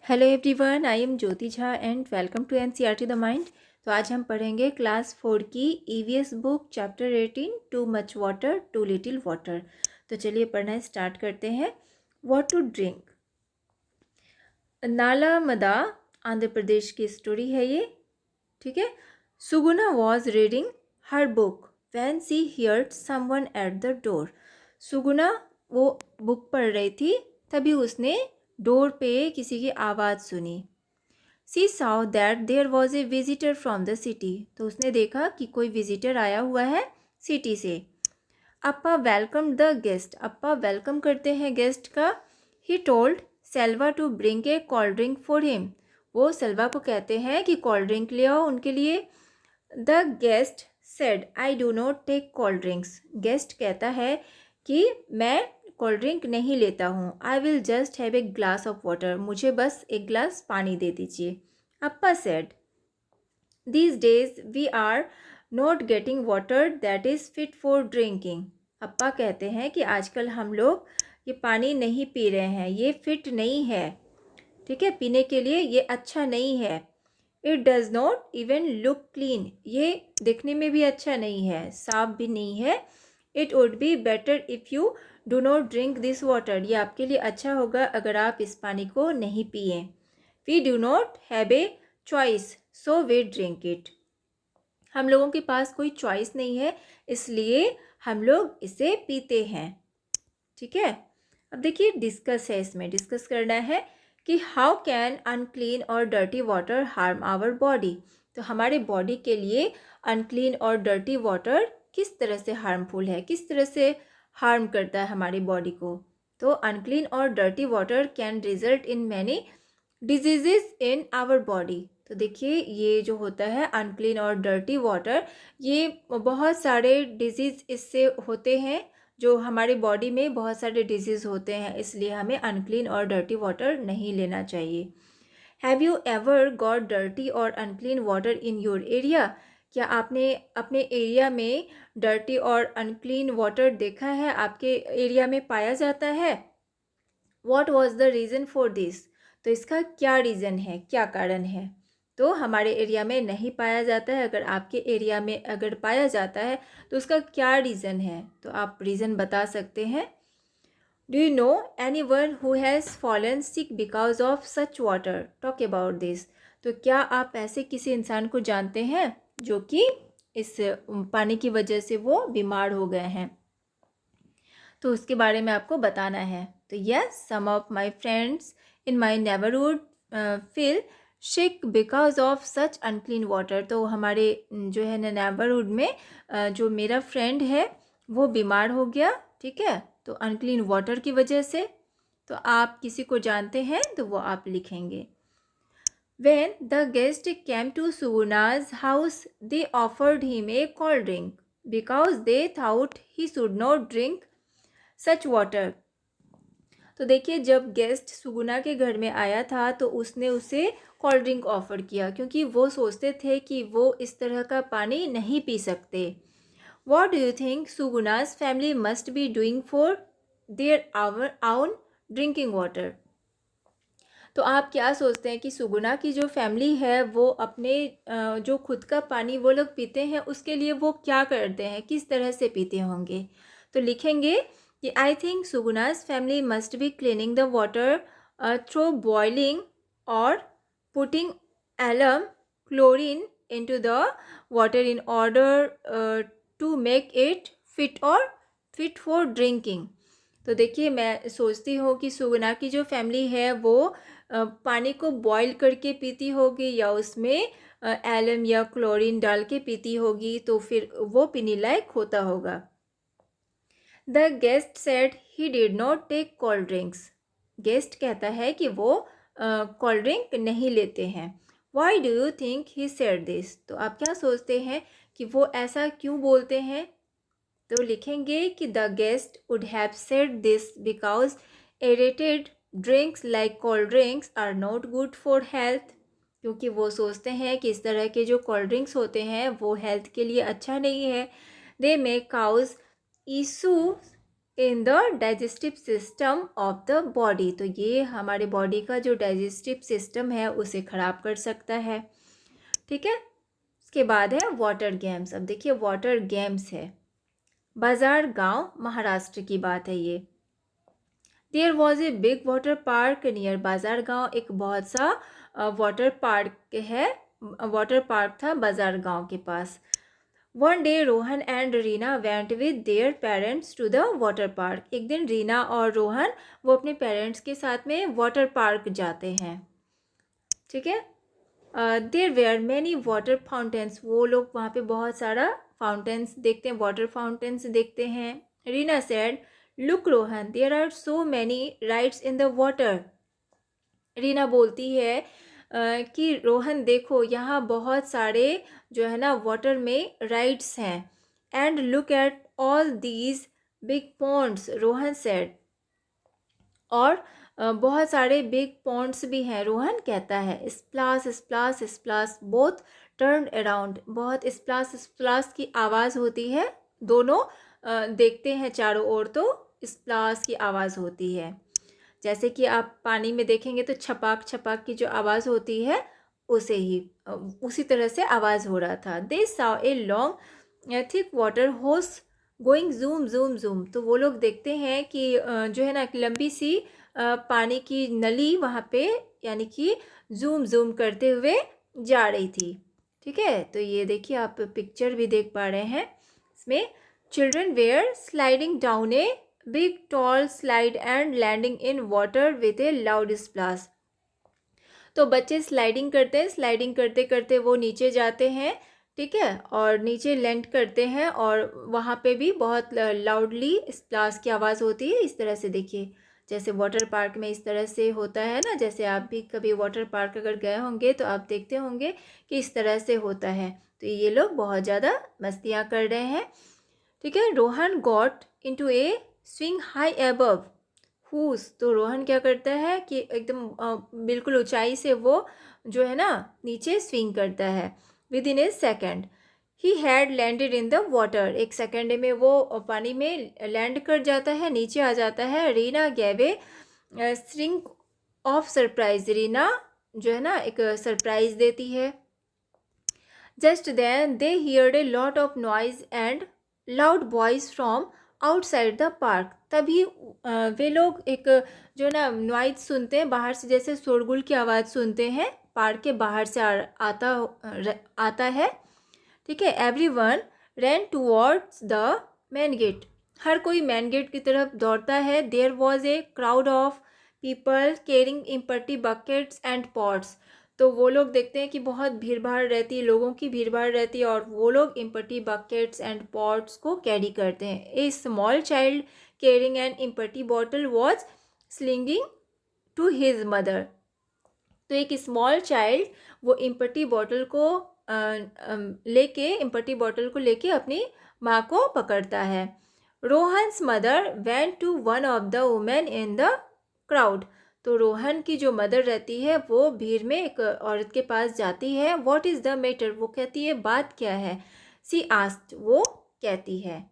Hello everyone, I am Jyoti Jha and welcome to NCERT the mind. तो आज हम पढ़ेंगे क्लास 4 की EVS book chapter 18 too much water too little water. तो चलिए पढ़ना स्टार्ट करते हैं। What to drink. Nalamada Andhra Pradesh की स्टोरी है ये, ठीक है। Suguna was reading her book when she heard someone at the door. Suguna वो बुक पढ़ रही थी, तभी उसने डोर पे किसी की आवाज़ सुनी। She saw that there was a visitor from the city. तो उसने देखा कि कोई विजिटर आया हुआ है सिटी से। Appa welcome the guest. Appa welcome करते हैं गेस्ट का। He told Selva to bring a cold drink for him. वो सेल्वा को कहते हैं कि कोल्ड ड्रिंक ले आओ उनके लिए। The guest said I do not take cold drinks. Guest कहता है कि मैं कोल्ड ड्रिंक नहीं लेता हूँ। I will just have a glass of water. मुझे बस एक ग्लास पानी दे दीजिए। Appa said these days we are not getting water that is fit for drinking. Appa कहते हैं कि आजकल हम लोग ये पानी नहीं पी रहे हैं, ये फिट नहीं है, ठीक है, पीने के लिए ये अच्छा नहीं है। It does not even look clean. ये देखने में भी अच्छा नहीं है, साफ भी नहीं है। It would be better if you do not drink this water. ये आपके लिए अच्छा होगा अगर आप इस पानी को नहीं पिए। We do not have a choice so we drink it. हम लोगों के पास कोई चॉइस नहीं है, इसलिए हम लोग इसे पीते हैं, ठीक है। अब देखिए डिस्कस है, इसमें डिस्कस करना है कि हाउ कैन अनक्लीन और dirty water harm our body. तो हमारे बॉडी के लिए अनक्लीन और डर्टी वाटर किस तरह से हार्मफुल है, किस तरह से हार्म करता है हमारी बॉडी को। तो अनक्लीन और dirty water can result in many diseases in our body. तो देखिए ये जो होता है अनक्लीन और डर्टी वाटर, ये बहुत सारे डिजीज़ इससे होते हैं, जो हमारे बॉडी में बहुत सारे डिजीज़ होते हैं, इसलिए हमें अनक्लीन और डर्टी वाटर नहीं लेना चाहिए। Have you ever got dirty और unclean water in your area. क्या आपने अपने एरिया में डर्टी और अनक्लीन वाटर देखा है, आपके एरिया में पाया जाता है। What was the reason for this. तो इसका क्या रीज़न है, क्या कारण है। तो हमारे एरिया में नहीं पाया जाता है, अगर आपके एरिया में अगर पाया जाता है तो उसका क्या रीज़न है, तो आप रीज़न बता सकते हैं। Do you no any one who has fallen sick because of such water. Talk about this. तो क्या आप ऐसे किसी इंसान को जानते हैं जो कि इस पानी की वजह से वो बीमार हो गए हैं, तो उसके बारे में आपको बताना है। तो yes, some of my friends in my neighbourhood feel sick because of such unclean water. तो हमारे जो है नेबरहुड में जो मेरा फ्रेंड है वो बीमार हो गया, ठीक है, तो अनक्लीन वाटर की वजह से। तो आप किसी को जानते हैं तो वो आप लिखेंगे। When the guest came to Suguna's house, they offered him a cold drink because they thought he should not drink such water. तो देखिए जब गेस्ट सुगुना के घर में आया था तो उसने उसे कोल्ड ड्रिंक ऑफ़र किया, क्योंकि वो सोचते थे कि वो इस तरह का पानी नहीं पी सकते। What do you think Suguna's family must be doing for their our own drinking water. तो आप क्या सोचते हैं कि सुगुना की जो फैमिली है वो अपने जो खुद का पानी वो लोग पीते हैं उसके लिए वो क्या करते हैं, किस तरह से पीते होंगे। तो लिखेंगे कि I think Suguna's family must be cleaning the water through boiling और putting alum chlorine into the water in order to make it fit for drinking. तो देखिए मैं सोचती हूँ कि सुगुना की जो फैमिली है वो पानी को बॉईल करके पीती होगी या उसमें एलम या क्लोरीन डाल के पीती होगी, तो फिर वो पीने लायक होता होगा। The guest said he did not take cold drinks. Guest कहता है कि वो कोल्ड ड्रिंक नहीं लेते हैं। Why do you think he said this. तो आप क्या सोचते हैं कि वो ऐसा क्यों बोलते हैं। तो लिखेंगे कि the guest would have said this because aerated drinks like cold drinks are not good for health. क्योंकि वो सोचते हैं कि इस तरह के जो कोल्ड ड्रिंक्स होते हैं वो हेल्थ के लिए अच्छा नहीं है। They may cause issue in the digestive system of the body. तो ये हमारे बॉडी का जो डाइजेस्टिव सिस्टम है उसे ख़राब कर सकता है। ठीक है, उसके बाद है वाटर गेम्स। अब देखिए वाटर गेम्स है। बाजार गांव, महाराष्ट्र की बात है ये। There was a big water park near Bazar Gaon. एक बहुत सा वाटर पार्क है, वाटर पार्क था बाजार गांव के पास। One day Rohan and Reena went with their parents to the water park. एक दिन रीना और रोहन वो अपने पेरेंट्स के साथ में वाटर पार्क जाते हैं। ठीक है, there were many water fountains. वो लोग वहाँ पे बहुत सारा फाउंटेन्स देखते हैं, वाटर फाउंटेन्स देखते हैं। Reena said, look Rohan, there are so many rides in the water. Reena बोलती है कि रोहन देखो यहाँ बहुत सारे जो है ना वाटर में राइड्स हैं। And look at all these big ponds, Rohan said. और बहुत सारे बिग पॉन्ड्स भी हैं, रोहन कहता है। स्प्लाश स्प्लाश स्प्लाश बोथ टर्न अराउंड। बहुत स्प्लाश स्प्लाश की आवाज़ होती है, दोनों देखते हैं चारों ओर तो स्प्लाश की आवाज़ होती है। जैसे कि आप पानी में देखेंगे तो छपाक छपाक की जो आवाज़ होती है उसे ही उसी तरह से आवाज़ हो रहा था। They saw a long thick water होस गोइंग जूम जूम जूम। तो वो लोग देखते हैं कि जो है ना लंबी सी पानी की नली वहाँ पे यानी कि जूम जूम करते हुए जा रही थी। ठीक है, तो ये देखिए आप पिक्चर भी देख पा रहे हैं इसमें। Children were sliding down a big tall slide and landing in water with a loud splash. तो बच्चे स्लाइडिंग करते हैं, स्लाइडिंग करते करते वो नीचे जाते हैं। ठीक है, और नीचे लैंड करते हैं और वहाँ पे भी बहुत लाउडली स्प्लैश की आवाज़ होती है। इस तरह से देखिए, जैसे वाटर पार्क में इस तरह से होता है ना, जैसे आप भी कभी वाटर पार्क अगर गए होंगे तो आप देखते होंगे कि इस तरह से होता है। तो ये लोग बहुत ज़्यादा मस्तियाँ कर रहे हैं। ठीक है, रोहन गॉट इनटू ए स्विंग हाई अबव हुस। तो रोहन क्या करता है कि एकदम बिल्कुल ऊंचाई से वो जो है ना नीचे स्विंग करता है। With in A second he had landed in the water. एक सेकेंड में वो पानी में लैंड कर जाता है, नीचे आ जाता है। Reena gave a string of surprise. Reena जो है ना एक सरप्राइज देती है। Just then they heard a lot of noise and loud voice from outside the park. तभी वे लोग एक जो ना नॉइज सुनते हैं बाहर से, जैसे शोरगुल की आवाज़ सुनते हैं, पार्क के बाहर से आता है। ठीक है, everyone ran towards the main gate. हर कोई मेन गेट की तरफ दौड़ता है। There was a crowd of people carrying empty buckets and pots. तो वो लोग देखते हैं कि बहुत भीड़ भाड़ रहती है, लोगों की भीड़ भाड़ रहती है और वो लोग इम्पटी बकेट्स एंड पॉट्स को कैरी करते हैं। A small child carrying an empty bottle was clinging to his mother. तो एक स्मॉल चाइल्ड वो इम्पटी बॉटल को लेके अपनी माँ को पकड़ता है। Rohan's mother went to one of the women in the crowd. तो रोहन की जो मदर रहती है वो भीड़ में एक औरत के पास जाती है। व्हाट इज़ द मैटर, वो कहती है बात क्या है। सी आस्क्ड, वो कहती है।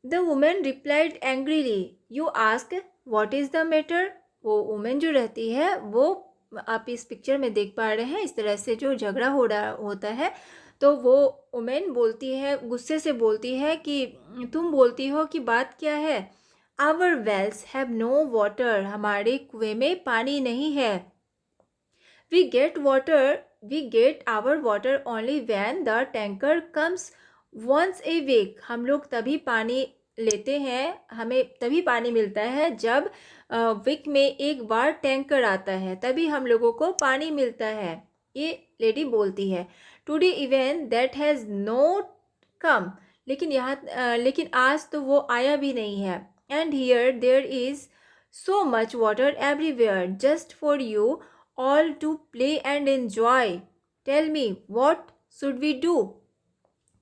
The women replied angrily, you ask what is the matter. वो वुमेन जो रहती है वो आप इस पिक्चर में देख पा रहे हैं, इस तरह से जो झगड़ा हो रहा होता है तो वो वुमेन बोलती है, गुस्से से बोलती है कि तुम बोलती हो कि बात क्या है। Our wells have no water, हमारे कुएं में पानी नहीं है। We get our water only when the tanker comes once a week. हम लोग तभी पानी लेते हैं, हमें तभी पानी मिलता है जब वीक में एक बार टैंकर आता है, तभी हम लोगों को पानी मिलता है। ये लेडी बोलती है। Today even that has not come. लेकिन आज तो वो आया भी नहीं है। And here there is so much water everywhere just for you all to play and enjoy. Tell me what should we do.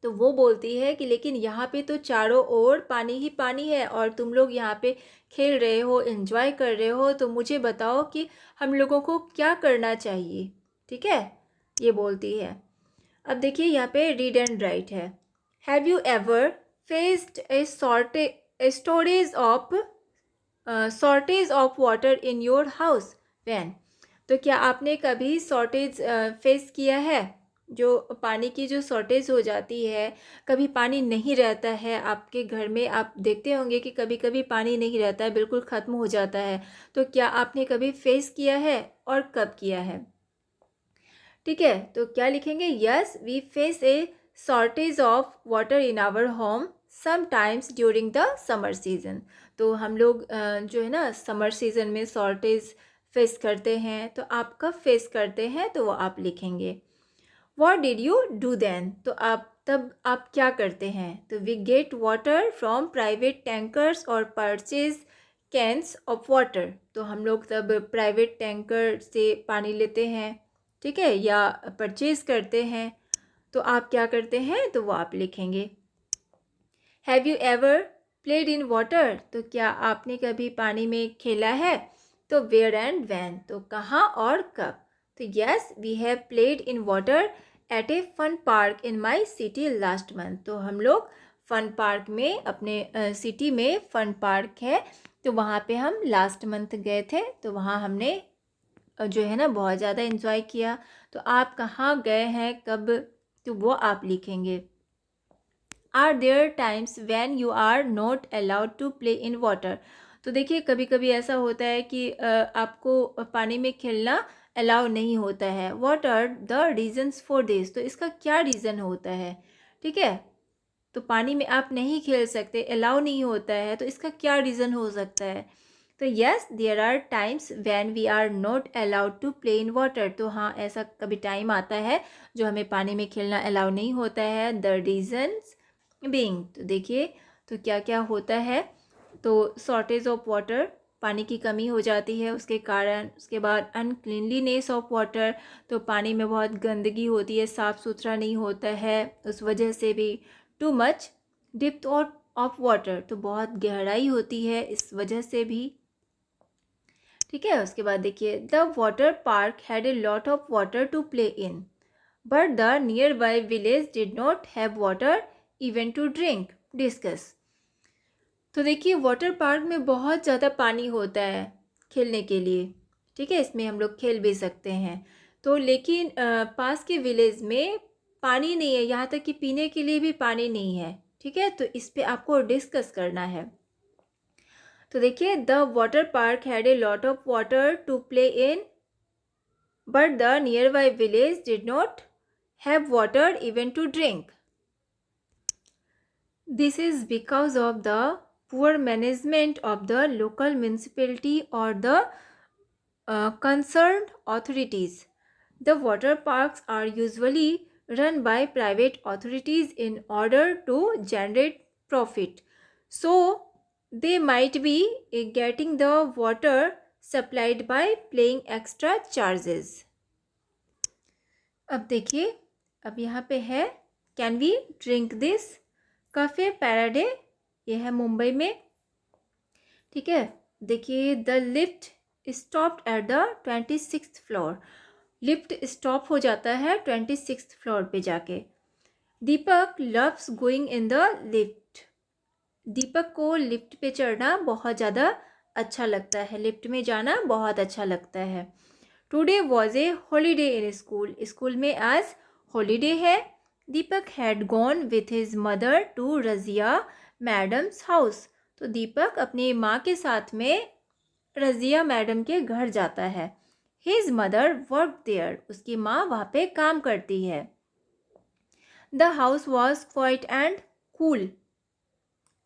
तो वो बोलती है कि लेकिन यहाँ पे तो चारों ओर पानी ही पानी है और तुम लोग यहाँ पे खेल रहे हो, एंजॉय कर रहे हो, तो मुझे बताओ कि हम लोगों को क्या करना चाहिए। ठीक है, ये बोलती है। अब देखिए यहाँ पे रीड एंड राइट है। Have you ever faced a storage of shortage of water in your house when? तो क्या आपने कभी शॉर्टेज फेस किया है? जो पानी की जो शॉर्टेज हो जाती है, कभी पानी नहीं रहता है आपके घर में, आप देखते होंगे कि कभी कभी पानी नहीं रहता है, बिल्कुल ख़त्म हो जाता है। तो क्या आपने कभी फेस किया है और कब किया है? ठीक है, तो क्या लिखेंगे? Yes, we face a shortage of water in our home sometimes during the summer season. तो हम लोग जो है ना समर सीज़न में शॉर्टेज फेस करते हैं। तो आप कब फेस करते हैं तो वो आप लिखेंगे। What did you do then? तो आप क्या करते हैं? तो we get water from private tankers और परचेज कैंस ऑफ वाटर। तो हम लोग तब प्राइवेट टैंकर से पानी लेते हैं, ठीक है, या परचेज करते हैं। तो आप क्या करते हैं तो वो आप लिखेंगे। Have you ever played in water? तो क्या आपने कभी पानी में खेला है? तो वेयर एंड व्हेन? तो कहाँ और कब? तो yes, we have played in water at a fun park in my city last month. तो हम लोग फन पार्क में, अपने सिटी में फन पार्क है, तो वहाँ पे हम लास्ट मंथ गए थे। तो वहाँ हमने जो है ना बहुत ज़्यादा इन्जॉय किया। तो आप कहाँ गए हैं, कब? तो वो आप लिखेंगे। Are there times when you are not allowed to play in water? तो देखिए कभी कभी ऐसा होता है कि आपको पानी में खेलना अलाउ नहीं होता है। What are the reasons for this? तो इसका क्या रीज़न होता है? ठीक है, तो पानी में आप नहीं खेल सकते, अलाउ नहीं होता है, तो इसका क्या रीज़न हो सकता है? तो yes, there are times when we are not allowed to play in water. तो हाँ, ऐसा कभी टाइम आता है जो हमें पानी में खेलना अलाउ नहीं होता है। द रीजन्स बीइंग, तो देखिए तो क्या क्या होता है। तो शॉर्टेज ऑफ वाटर, पानी की कमी हो जाती है उसके कारण। उसके बाद अनक्लीनलीनेस ऑफ वाटर, तो पानी में बहुत गंदगी होती है, साफ़ सुथरा नहीं होता है, उस वजह से भी। Too much depth of water, तो बहुत गहराई होती है, इस वजह से भी। ठीक है, उसके बाद देखिए the water park had a lot of water to play in but the nearby village did not have water even to drink. Discuss. तो देखिए वाटर पार्क में बहुत ज़्यादा पानी होता है खेलने के लिए, ठीक है, इसमें हम लोग खेल भी सकते हैं। तो लेकिन पास के विलेज में पानी नहीं है, यहाँ तक कि पीने के लिए भी पानी नहीं है। ठीक है, तो इस पे आपको डिस्कस करना है। तो देखिए the water park had a lot of water to play in but the nearby village did not have water even to drink. This is because of the poor management of the local municipality or the concerned authorities. The water parks are usually run by private authorities in order to generate profit. So, they might be getting the water supplied by paying extra charges. अब देखिए, अब यहाँ पे है can we drink this? Cuffe Parade, ये है मुंबई में। ठीक है, देखिए the lift stopped at the 26th floor. Lift stop हो जाता है 26th फ्लोर पे जाके। Deepak loves going in the lift. Deepak को लिफ्ट पे चढ़ना बहुत ज़्यादा अच्छा लगता है, लिफ्ट में जाना बहुत अच्छा लगता है। Today was a holiday in school. School में आज हॉलीडे है। Deepak had gone with his mother to Razia madam's house. तो दीपक अपनी माँ के साथ में रज़िया मैडम के घर जाता है। हिज मदर वर्क देयर, उसकी माँ वहाँ पे काम करती है। The house was quiet and cool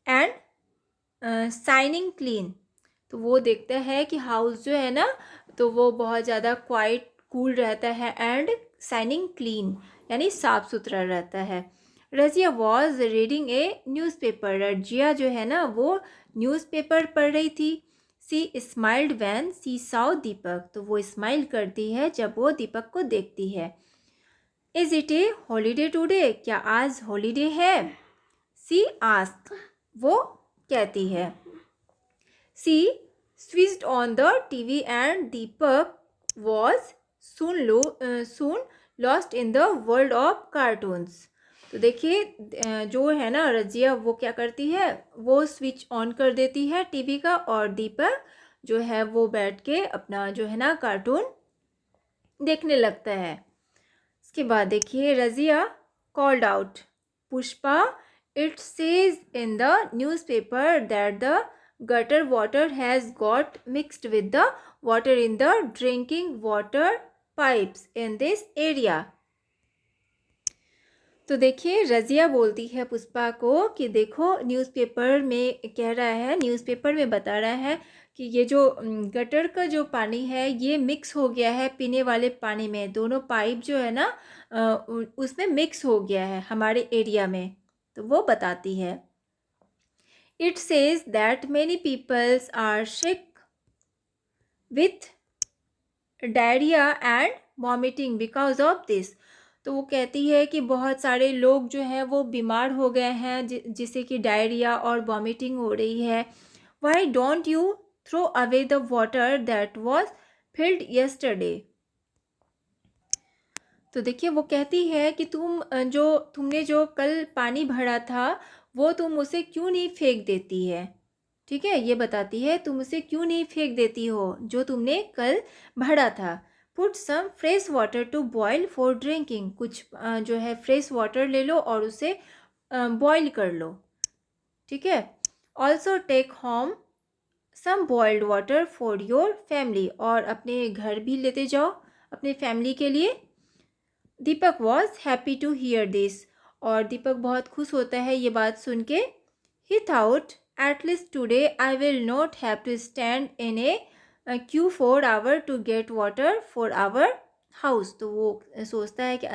and shining clean. तो वो देखता है कि हाउस जो है ना, तो वो बहुत ज़्यादा क्वाइट कूल रहता है एंड शाइनिंग क्लीन, यानी साफ़ सुथरा रहता है। Razia was reading A newspaper. Razia जो है ना वो न्यूज़पेपर पढ़ रही थी। सी स्माइल्ड वैन सी साउ दीपक। तो वो स्माइल करती है जब वो दीपक को देखती है। Is it a holiday today? क्या आज हॉलीडे है? सी आस्क, वो कहती है। She switched on the TV and Deepak was soon lost in the world of cartoons. तो देखिए जो है ना रजिया वो क्या करती है, वो स्विच ऑन कर देती है टीवी का और दीपक जो है वो बैठ के अपना जो है ना कार्टून देखने लगता है। इसके बाद देखिए Razia called out, Pushpa it says in the newspaper that the gutter water has got mixed with the water in the drinking water pipes in this area। तो देखिए रज़िया बोलती है पुष्पा को कि देखो न्यूज़पेपर में कह रहा है, न्यूज़पेपर में बता रहा है कि ये जो गटर का जो पानी है ये मिक्स हो गया है पीने वाले पानी में, दोनों पाइप जो है ना उसमें मिक्स हो गया है हमारे एरिया में। तो वो बताती है it says that many peoples are sick with diarrhoea and vomiting because of this. तो वो कहती है कि बहुत सारे लोग जो हैं वो बीमार हो गए हैं जिससे कि डायरिया और वॉमिटिंग हो रही है। Why don't you throw away the water that was filled yesterday. तो देखिए वो कहती है कि तुमने जो कल पानी भरा था वो तुम उसे क्यों नहीं फेंक देती है। ठीक है, ये बताती है तुम उसे क्यों नहीं फेंक देती हो जो तुमने कल भरा था। Put some fresh water to boil for drinking, कुछ जो है फ्रेश वाटर ले लो और उसे बॉयल कर लो। ठीक है, also take home some boiled water for your family, और अपने घर भी लेते जाओ अपने फैमिली के लिए। Deepak was happy to hear this, और दीपक बहुत खुश होता है ये बात सुन के। He thought at least today I will not have to stand in a queue for hour to get water for our house. तो वो सोचता है कि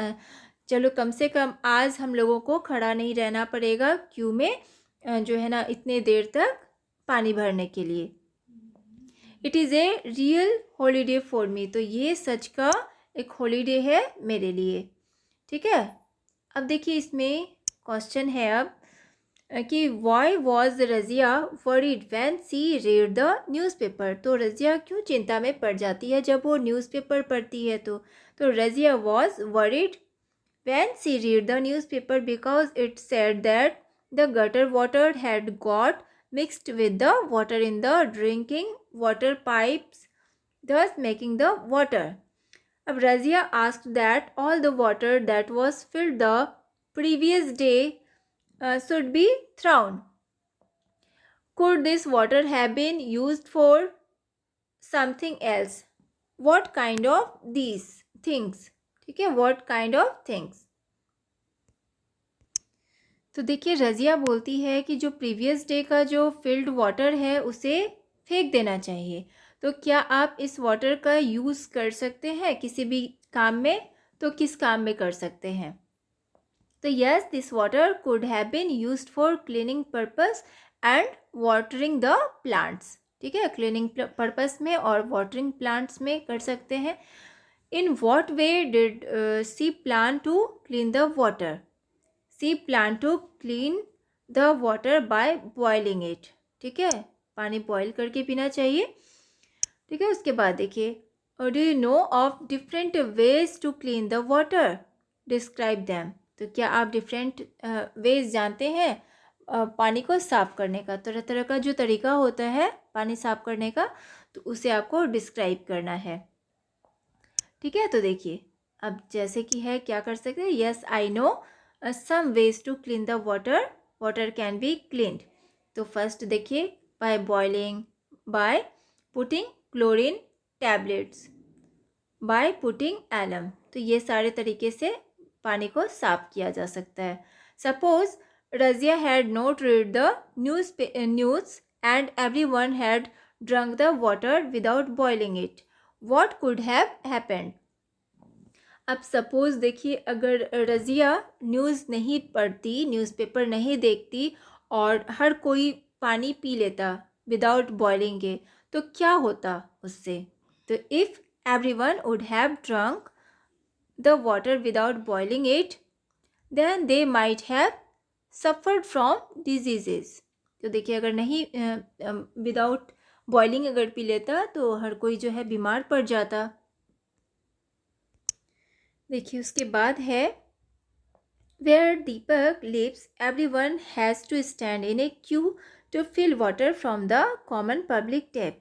चलो कम से कम आज हम लोगों को खड़ा नहीं रहना पड़ेगा क्यू में जो है ना इतने देर तक पानी भरने के लिए। It is a real holiday for me, तो ये सच का एक हॉलीडे है मेरे लिए। ठीक है, अब देखिए इसमें क्वेश्चन है अब कि why was Razia worried when she read the newspaper. तो रज़िया क्यों चिंता में पड़ जाती है जब वो न्यूज़पेपर पढ़ती है। तो Razia was worried when she read the newspaper because it said that the gutter water had got mixed with the water in the drinking water pipes, thus making the water. अब Razia asked that all the water that was filled the previous day should be thrown. Could this water have been used for something else? What kind of these things? ठीक है, what kind of things? तो देखिए रज़िया बोलती है कि जो previous day का जो फिल्ड वाटर है उसे फेंक देना चाहिए। तो क्या आप इस वाटर का यूज़ कर सकते हैं किसी भी काम में, तो किस काम में कर सकते हैं। तो yes this water could have been used for cleaning purpose and watering the plants. ठीक है, क्लीनिंग पर्पस में और वाटरिंग प्लांट्स में कर सकते हैं। In what way did she plan to clean the water. She plan to clean the water by boiling it. ठीक है, पानी बॉयल करके पीना चाहिए। ठीक है, उसके बाद देखिए do you know of different ways to clean the water, describe them. तो क्या आप डिफरेंट वेज जानते हैं पानी को साफ़ करने का। तरह तरह का जो तरीका होता है पानी साफ़ करने का, तो उसे आपको डिस्क्राइब करना है। ठीक है, तो देखिए अब जैसे कि है क्या कर सकते हैं। Yes I know some ways to clean the water can be cleaned। तो फर्स्ट देखिए by boiling, by putting chlorine tablets, by putting alum। तो ये सारे तरीके से पानी को साफ किया जा सकता है। Suppose Razia had not read the news and everyone had drunk the water without boiling it, what could have happened। अब सपोज़ देखिए अगर रज़िया न्यूज़ नहीं पढ़ती, न्यूज़पेपर नहीं देखती और हर कोई पानी पी लेता विदाउट बॉइलिंग के, तो क्या होता उससे। तो if everyone would have drunk the water without boiling it then they might have suffered from diseases. तो देखिए अगर नहीं विदाउट बॉइलिंग अगर पी लेता तो हर कोई जो है बीमार पड़ जाता। देखिए उसके बाद है Where Deepak lives, everyone has to stand in a queue to fill water from the common public tap.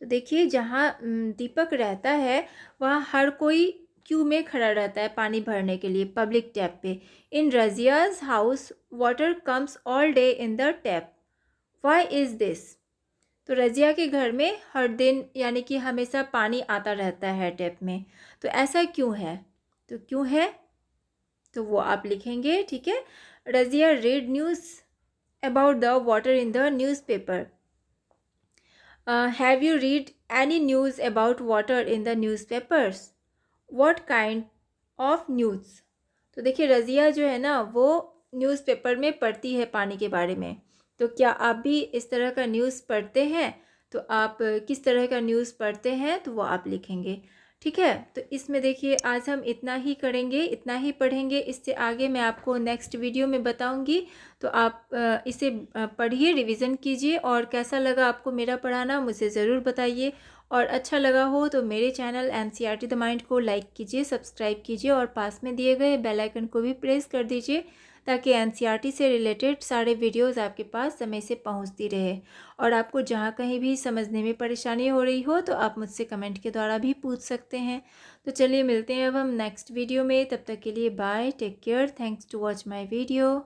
तो देखिए जहाँ दीपक रहता है वहाँ हर कोई क्यू में खड़ा रहता है पानी भरने के लिए पब्लिक टैप पे. In Razia's house water comes all day in the tap. Why is this? तो रजिया के घर में हर दिन यानी कि हमेशा पानी आता रहता है टैप में. तो ऐसा क्यों है? तो क्यों है तो वो आप लिखेंगे. ठीक है. Razia read news about the water in the newspaper. Have you read any news about water in the newspapers? What kind of news? तो देखिए रज़िया जो है ना वो न्यूज़पेपर में पढ़ती है पानी के बारे में. तो क्या आप भी इस तरह का न्यूज़ पढ़ते हैं? तो आप किस तरह का न्यूज़ पढ़ते हैं तो वो आप लिखेंगे. ठीक है. तो इसमें देखिए आज हम इतना ही करेंगे, इतना ही पढ़ेंगे. इससे आगे मैं आपको नेक्स्ट वीडियो में बताऊंगी. तो आप इसे पढ़िए, रिवीजन कीजिए और कैसा लगा आपको मेरा पढ़ाना मुझे ज़रूर बताइए. और अच्छा लगा हो तो मेरे चैनल NCERT द माइंड को लाइक कीजिए, सब्सक्राइब कीजिए और पास में दिए गए बेल आइकन को भी प्रेस कर दीजिए ताकि NCERT से रिलेटेड सारे वीडियोस आपके पास समय से पहुंचती रहे. और आपको जहां कहीं भी समझने में परेशानी हो रही हो तो आप मुझसे कमेंट के द्वारा भी पूछ सकते हैं. तो चलिए मिलते हैं अब हम नेक्स्ट वीडियो में. तब तक के लिए bye, take care, thanks to watch my video.